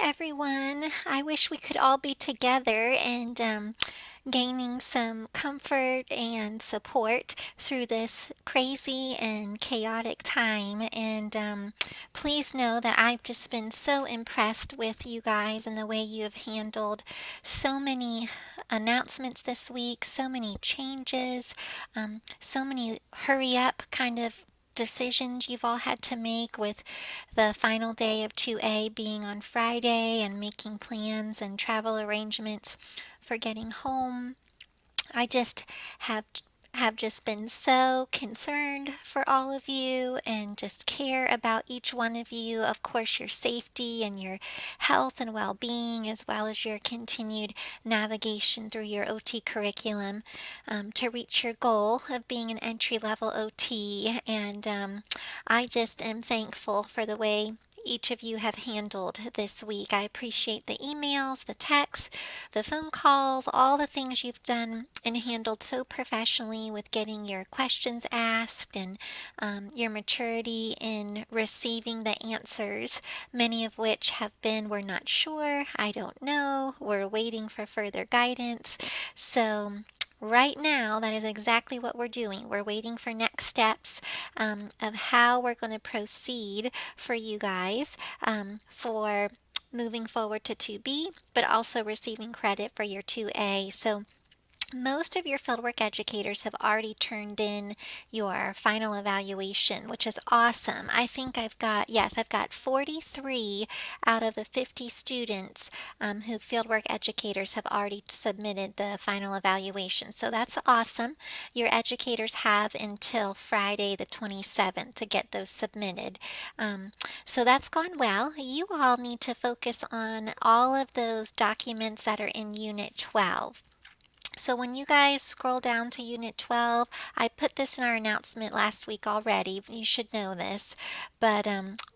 everyone. I wish we could all be together and gaining some comfort and support through this crazy and chaotic time. And please know that I've just been so impressed with you guys and the way you have handled so many announcements this week, so many changes, so many hurry up kind of decisions you've all had to make, with the final day of 2A being on Friday, and making plans and travel arrangements for getting home. I just have just been so concerned for all of you and just care about each one of you. Of course, your safety and your health and well-being, as well as your continued navigation through your OT curriculum to reach your goal of being an entry-level OT. And I just am thankful for the way each of you have handled this week. I appreciate the emails, the texts, the phone calls, all the things you've done and handled so professionally with getting your questions asked, and your maturity in receiving the answers, many of which have been, "We're not sure, I don't know, we're waiting for further guidance." So right now, that is exactly what we're doing. We're waiting for next steps of how we're going to proceed for you guys for moving forward to 2B, but also receiving credit for your 2A. So most of your fieldwork educators have already turned in your final evaluation, which is awesome. I think I've got 43 out of the 50 students who fieldwork educators have already submitted the final evaluation. So that's awesome. Your educators have until Friday the 27th to get those submitted. So that's gone well. You all need to focus on all of those documents that are in Unit 12. So when you guys scroll down to Unit 12, I put this in our announcement last week already. You should know this, but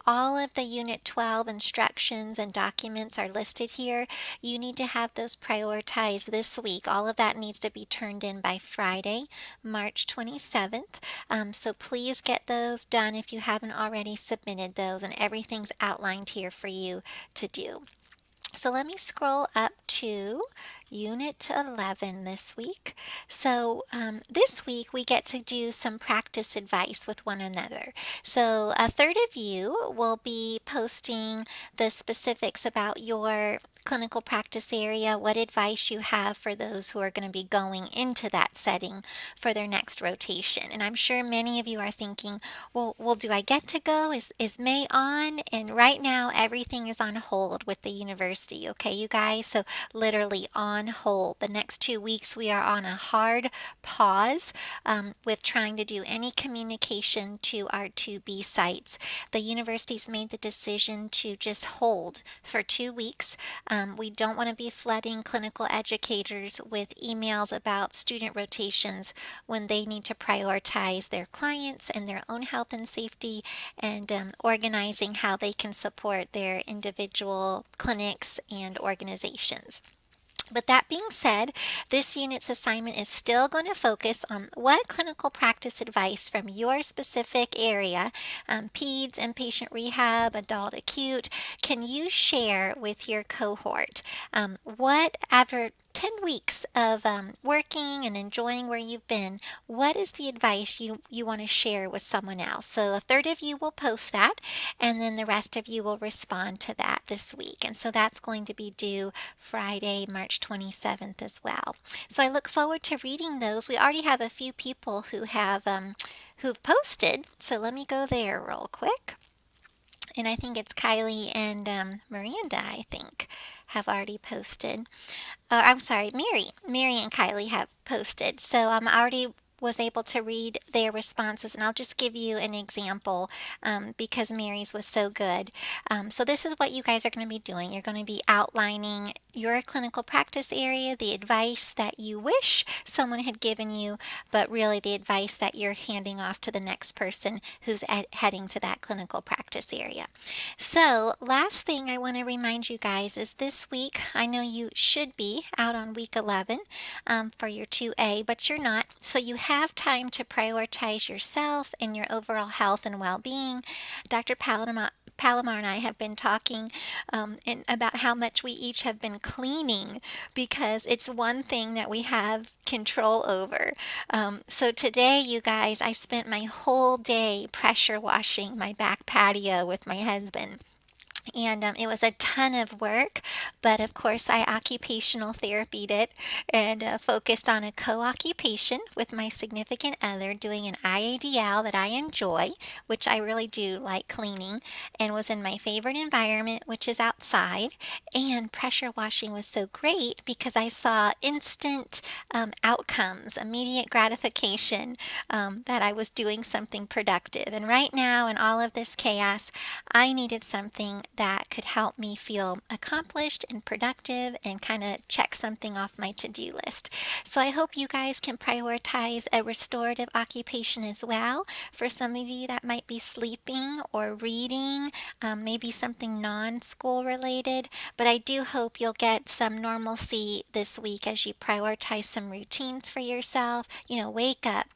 all of the Unit 12 instructions and documents are listed here. You need to have those prioritized this week. All of that needs to be turned in by Friday, March 27th. So please get those done if you haven't already submitted those, and everything's outlined here for you to do. So let me scroll up to Unit 11 this week. So this week we get to do some practice advice with one another. So a third of you will be posting the specifics about your clinical practice area, what advice you have for those who are going to be going into that setting for their next rotation. And I'm sure many of you are thinking, well, do I get to go? Is May on? And right now everything is on hold with the university, okay, you guys? So literally on hold. The next 2 weeks we are on a hard pause with trying to do any communication to our 2B sites. The university's made the decision to just hold for 2 weeks. We don't want to be flooding clinical educators with emails about student rotations when they need to prioritize their clients and their own health and safety, and organizing how they can support their individual clinics and organizations. But that being said, this unit's assignment is still going to focus on what clinical practice advice from your specific area, peds, inpatient rehab, adult acute, can you share with your cohort? What, after 10 weeks of working and enjoying where you've been, what is the advice you want to share with someone else? So a third of you will post that, and then the rest of you will respond to that this week. And so that's going to be due Friday, March 27th as well. So I look forward to reading those. We already have a few people who've posted. So let me go there real quick. And I think it's Kylie and Miranda, I think, have already posted. I'm sorry, Mary and Kylie have posted. So I already was able to read their responses, and I'll just give you an example because Mary's was so good. So this is what you guys are going to be doing. You're going to be outlining your clinical practice area, the advice that you wish someone had given you, but really the advice that you're handing off to the next person who's heading to that clinical practice area. So last thing I want to remind you guys is this week, I know you should be out on week 11 for your 2A, but you're not. So you have time to prioritize yourself and your overall health and well-being. Dr. Palomar and I have been talking about how much we each have been cleaning because it's one thing that we have control over. So today, you guys, I spent my whole day pressure washing my back patio with my husband. And it was a ton of work, but of course, I occupational therapied it and focused on a co occupation with my significant other doing an IADL that I enjoy, which I really do like cleaning, and was in my favorite environment, which is outside. And pressure washing was so great because I saw instant outcomes, immediate gratification that I was doing something productive. And right now, in all of this chaos, I needed something that could help me feel accomplished and productive and kind of check something off my to-do list. So I hope you guys can prioritize a restorative occupation as well. For some of you, that might be sleeping or reading, maybe something non-school related. But I do hope you'll get some normalcy this week as you prioritize some routines for yourself. Wake up,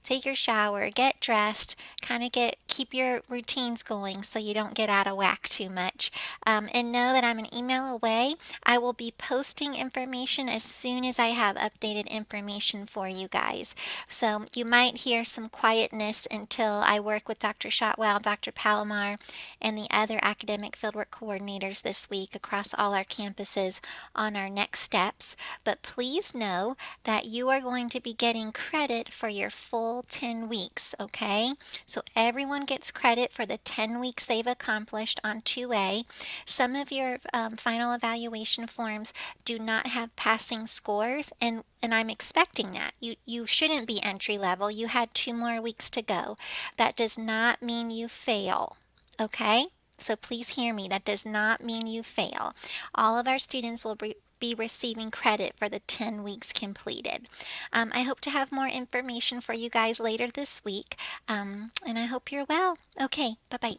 take your shower, get dressed, kind of keep your routines going so you don't get out of whack too much. And know that I'm an email away. I will be posting information as soon as I have updated information for you guys. So you might hear some quietness until I work with Dr. Shotwell, Dr. Palomar, and the other academic fieldwork coordinators this week across all our campuses on our next steps. But please know that you are going to be getting credit for your full 10 weeks, okay? So everyone gets credit for the 10 weeks they've accomplished on 2A. Some of your final evaluation forms do not have passing scores, and I'm expecting that. You shouldn't be entry level. You had 2 more weeks to go. That does not mean you fail, okay? So please hear me. That does not mean you fail. All of our students will be receiving credit for the 10 weeks completed. I hope to have more information for you guys later this week, and I hope you're well. Okay, bye-bye.